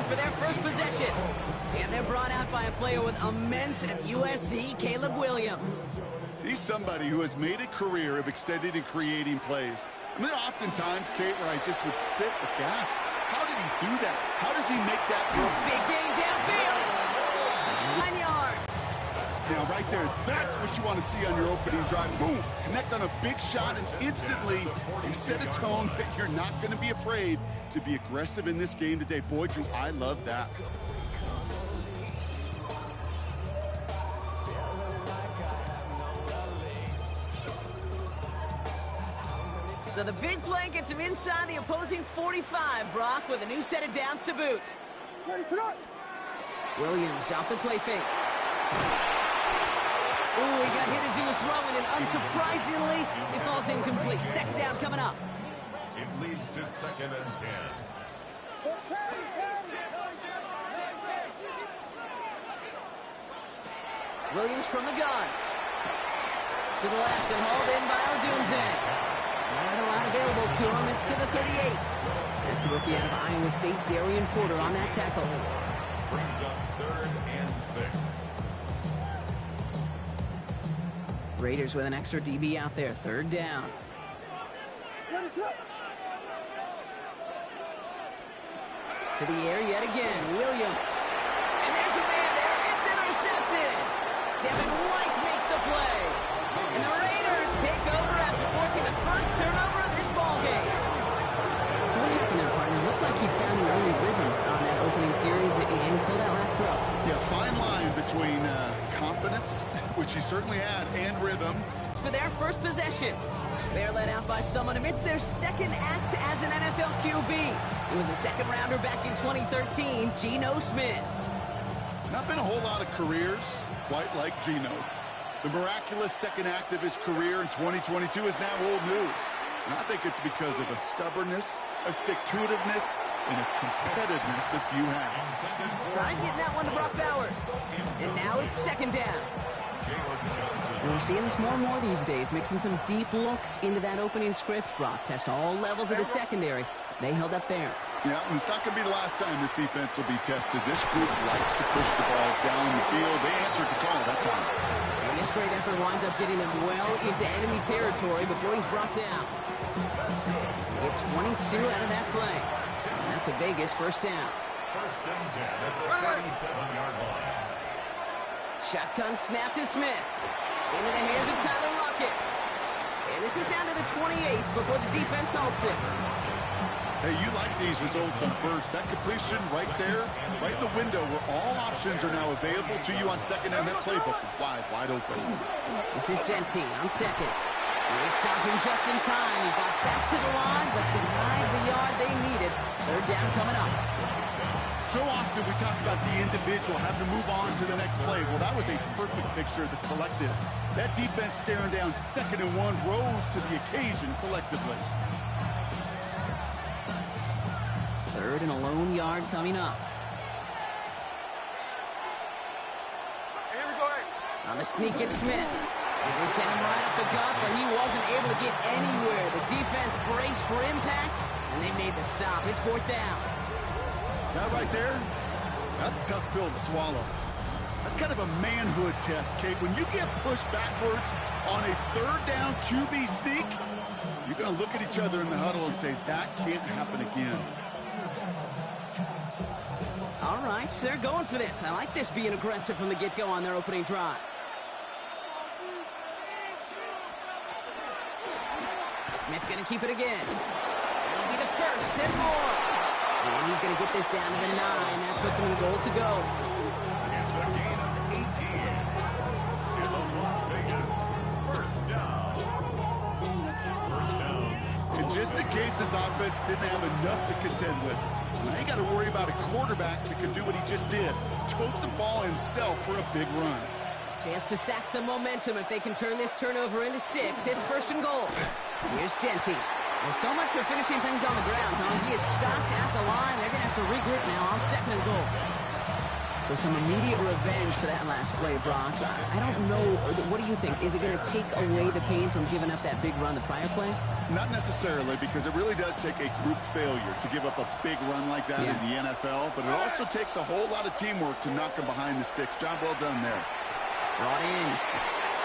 for their first possession. And they're brought out by a player with immense at USC, Caleb Williams. He's somebody who has made a career of extending and creating plays. I mean, oftentimes, Kate, where I just would sit aghast. How did he do that? How does he make that move? Big gain downfield. 9 yards. Now, right there, that's what you want to see on your opening drive. Boom! Connect on a big shot, and instantly you set a tone that you're not going to be afraid to be aggressive in this game today. Boy, do I love that. So the big play gets him inside the opposing 45, Brock, with a new set of downs to boot. Williams off the play fake. Ooh, he got hit as he was throwing, and unsurprisingly, it falls incomplete. Second down coming up. It leads to 2nd and 10. Williams from the gun. To the left and hauled in by Odunze. Not a lot available to him. It's to the 38. That's a rookie out of Iowa State, Darian Porter, on that tackle. Brings up 3rd and 6. Raiders with an extra DB out there. 3rd down. To the air yet again. Williams. And there's a man there. It's intercepted. Devin White makes the play. And the Raiders take over after forcing the first turnover of this ballgame. So what happened there, partner? It looked like he found an early rhythm on that opening series until that last throw. Yeah, fine line between confidence, which he certainly had, and rhythm. For their first possession. They're led out by someone amidst their second act as an NFL QB. He was a second-rounder back in 2013, Geno Smith. Not been a whole lot of careers quite like Geno's. The miraculous second act of his career in 2022 is now old news. And I think it's because of a stubbornness, a stick-to-itiveness, and a competitiveness that you have. Trying getting that one to Brock Bowers. And now it's 2nd down. And we're seeing this more and more these days, mixing some deep looks into that opening script. Brock test all levels of the secondary. They held up there. Yeah, and it's not going to be the last time this defense will be tested. This group likes to push the ball down the field. They answered the call that time. And this great effort winds up getting them well into enemy territory before he's brought down. Get 22 out of that play. And that's a Vegas 1st down. 1st and 10 at the 37-yard line. Shotgun snap to Smith. Into the hands of Tyler Lockett. And this is down to the 28 before the defense halts it. Hey, you like these results on first. That completion right there, right in the window where all options are now available to you on second, and that playbook wide open. This is Genty on second. They stop him just in time. He got back to the line, but denied the yard they needed. 3rd down coming up. So often we talk about the individual having to move on to the next play. Well, that was a perfect picture of the collective. That defense staring down 2nd and 1 rose to the occasion collectively. 3rd and a lone yard coming up. On the sneak at Smith. They sent him right up the gut, but he wasn't able to get anywhere. The defense braced for impact, and they made the stop. It's 4th down. That right there, that's a tough pill to swallow. That's kind of a manhood test, Kate. When you get pushed backwards on a 3rd down QB sneak, you're going to look at each other in the huddle and say, that can't happen again. All right, so they're going for this. I like this being aggressive from the get-go on their opening drive. Smith going to keep it again. That'll be the 1st and more. And he's going to get this down to the 9. That puts him in goal to go. It's a gain of 18. Still Las Vegas. 1st down. 1st down. And just in case this offense didn't have enough to contend with, now you got to worry about a quarterback that can do what he just did. Tote the ball himself for a big run. Chance to stack some momentum if they can turn this turnover into 6. It's 1st and goal. Here's Genty. Well, so much for finishing things on the ground, huh? He is stopped at the line. They're going to have to regroup now on 2nd and goal. So some immediate revenge for that last play, Brock. I don't know. What do you think? Is it going to take away the pain from giving up that big run the prior play? Not necessarily, because it really does take a group failure to give up a big run like that in the NFL, but it also takes a whole lot of teamwork to knock him behind the sticks. Job well done there. Brought in.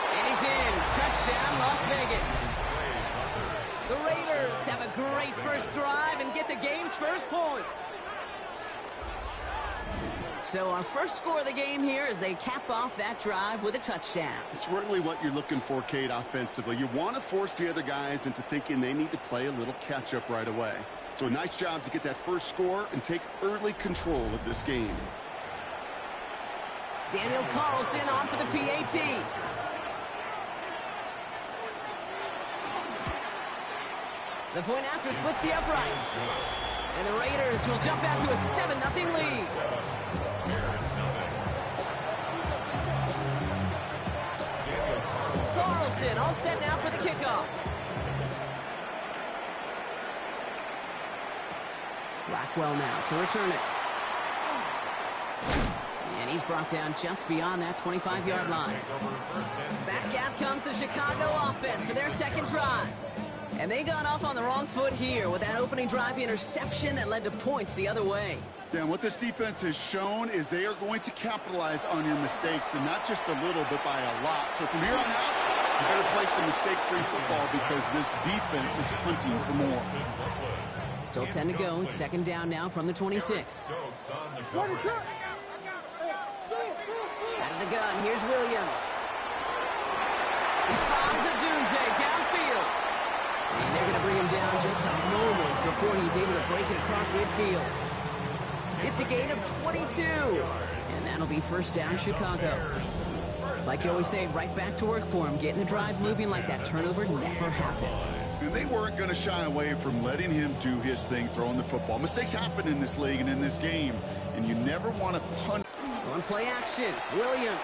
And he's in. Touchdown, Las Vegas. The Raiders have a great first drive and get the game's first points. So our first score of the game here as they cap off that drive with a touchdown. It's really what you're looking for, Kate, offensively. You want to force the other guys into thinking they need to play a little catch-up right away. So a nice job to get that first score and take early control of this game. Daniel Carlson on for the PAT. The point after splits the upright. And the Raiders will jump out to a 7-0 lead. Carlson all set now for the kickoff. Blackwell now to return it. And he's brought down just beyond that 25-yard line. Back out comes the Chicago offense for their second drive. And they got off on the wrong foot here with that opening drive interception that led to points the other way. Yeah, and what this defense has shown is they are going to capitalize on your mistakes, and not just a little, but by a lot. So from here on out, you better play some mistake-free football because this defense is hunting for more. Still 10 to go. Second down now from the 26. Out of the gun, here's Williams. He finds Odunze downfield. And they're going to bring him down just a moment before he's able to break it across midfield. It's a gain of 22. And that'll be first down, Chicago. Like you always say, right back to work for him. Getting the drive moving like that turnover never happened. And they weren't going to shy away from letting him do his thing, throwing the football. Mistakes happen in this league and in this game, and you never want to punt. On play action, Williams.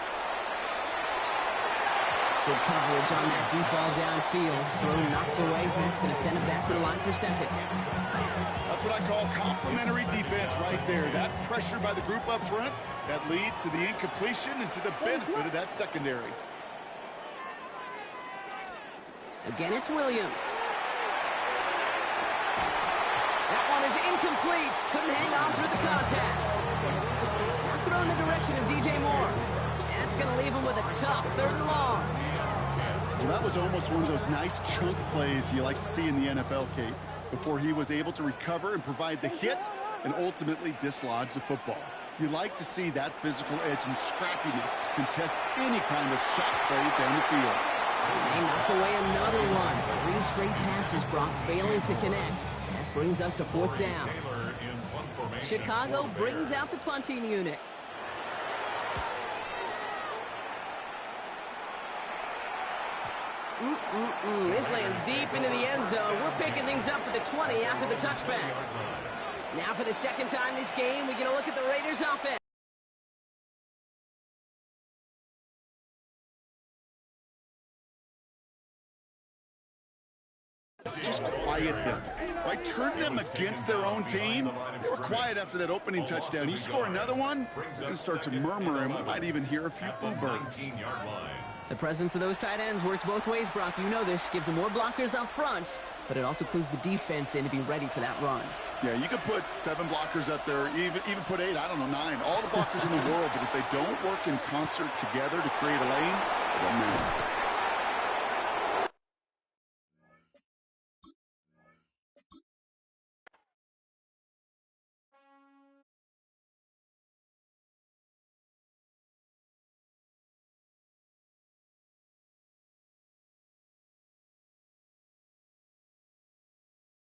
Good coverage on that deep ball downfield. Throw knocked away. That's going to send it back to the line for second. That's what I call complimentary defense right there. That pressure by the group up front, that leads to the incompletion and to the benefit of that secondary. Again, it's Williams. That one is incomplete. Couldn't hang on through the contact. Now throw in the direction of DJ Moore. That's going to leave him with a tough 3rd and long. Well, that was almost one of those nice chunk plays you like to see in the NFL, Kate, before he was able to recover and provide the hit and ultimately dislodge the football. You like to see that physical edge and scrappiness to contest any kind of shot plays down the field. They knock away another one. 3 straight passes, Brock failing to connect. That brings us to 4th down. Chicago brings out the punting unit. This lands deep into the end zone. We're picking things up at the 20 after the touchback. Now for the second time this game, we get a look at the Raiders offense. Just quiet them. Right? Turn them against their own team. They were quiet after that opening touchdown. You score another one, they're going to start to murmur, and we might even hear a few boo birds. The presence of those tight ends works both ways, Brock. You know this. Gives them more blockers up front, but it also clues the defense in to be ready for that run. Yeah, you could put 7 blockers up there, even put 8, I don't know, 9. All the blockers in the world, but if they don't work in concert together to create a lane, it doesn't matter.